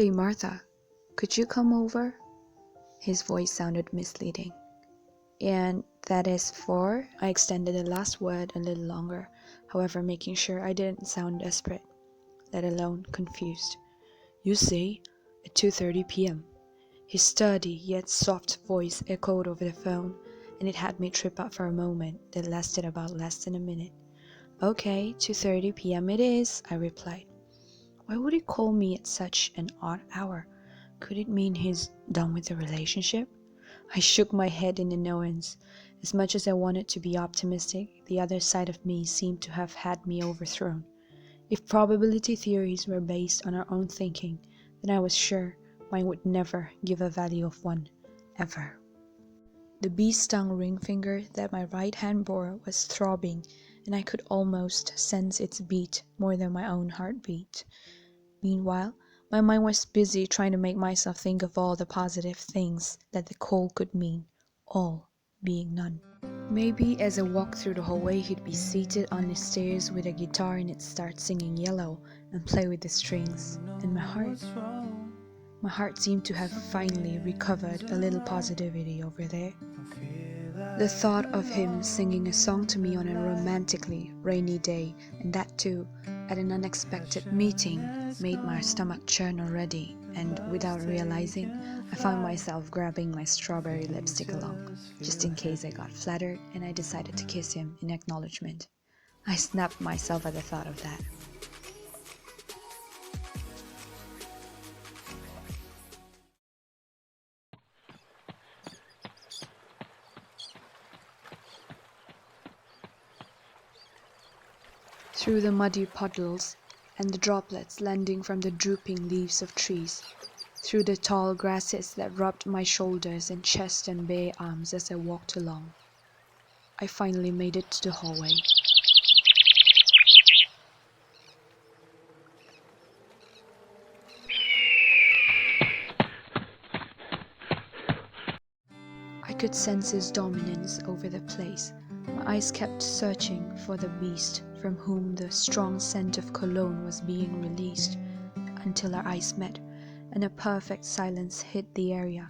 "Hey Martha, could you come over?" His voice sounded misleading. "And that is for?" I extended the last word a little longer, however making sure I didn't sound desperate, let alone confused. "You see, at 2:30 p.m. His sturdy yet soft voice echoed over the phone, and it had me trip up for a moment that lasted about less than a minute. "Okay, 2:30 p.m. it is," I replied. Why would he call me at such an odd hour? Could it mean he's done with the relationship? I shook my head in annoyance. As much as I wanted to be optimistic, the other side of me seemed to have had me overthrown. If probability theories were based on our own thinking, then I was sure mine would never give a value of 1, ever. The bee-stung ring finger that my right hand bore was throbbing, and I could almost sense its beat more than my own heartbeat. Meanwhile, my mind was busy trying to make myself think of all the positive things that the call could mean, all being none. Maybe as I walked through the hallway, he'd be seated on the stairs with a guitar and it'd start singing Yellow and play with the strings. And my heart seemed to have finally recovered a little positivity over there. The thought of him singing a song to me on a romantically rainy day, and that too at an unexpected meeting, made my stomach churn already, and without realizing, I found myself grabbing my strawberry lipstick along, just in case I got flattered, and I decided to kiss him in acknowledgement. I snapped myself at the thought of that. Through the muddy puddles and the droplets landing from the drooping leaves of trees, through the tall grasses that rubbed my shoulders and chest and bare arms as I walked along, I finally made it to the hallway. I could sense his dominance over the place. My eyes kept searching for the beast from whom the strong scent of cologne was being released, until our eyes met, and a perfect silence hit the area.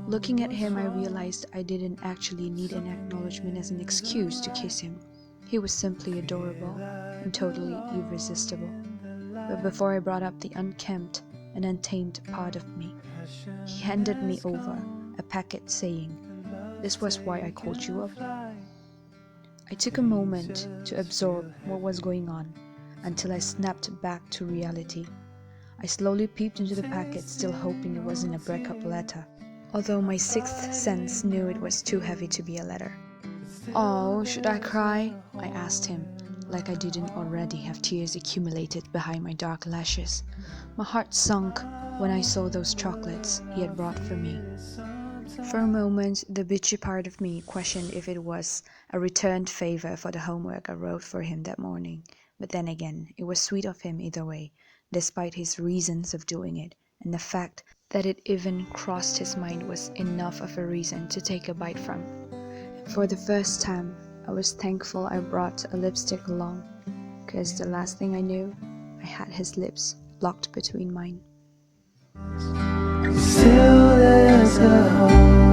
Looking at him, I realized I didn't actually need an acknowledgement as an excuse to kiss him. He was simply adorable and totally irresistible. But before I brought up the unkempt and untamed part of me, he handed me over a packet saying, "This was why I called you up." I took a moment to absorb what was going on until I snapped back to reality. I slowly peeped into the packet, still hoping it wasn't a breakup letter, although my sixth sense knew it was too heavy to be a letter. "Oh, should I cry?" I asked him, like I didn't already have tears accumulated behind my dark lashes. My heart sunk when I saw those chocolates he had brought for me. For a moment, the bitchy part of me questioned if it was a returned favor for the homework I wrote for him that morning. But then again, it was sweet of him either way, despite his reasons of doing it, and the fact that it even crossed his mind was enough of a reason to take a bite from. For the first time, I was thankful I brought a lipstick along, because the last thing I knew, I had his lips locked between mine. Still there's a hole.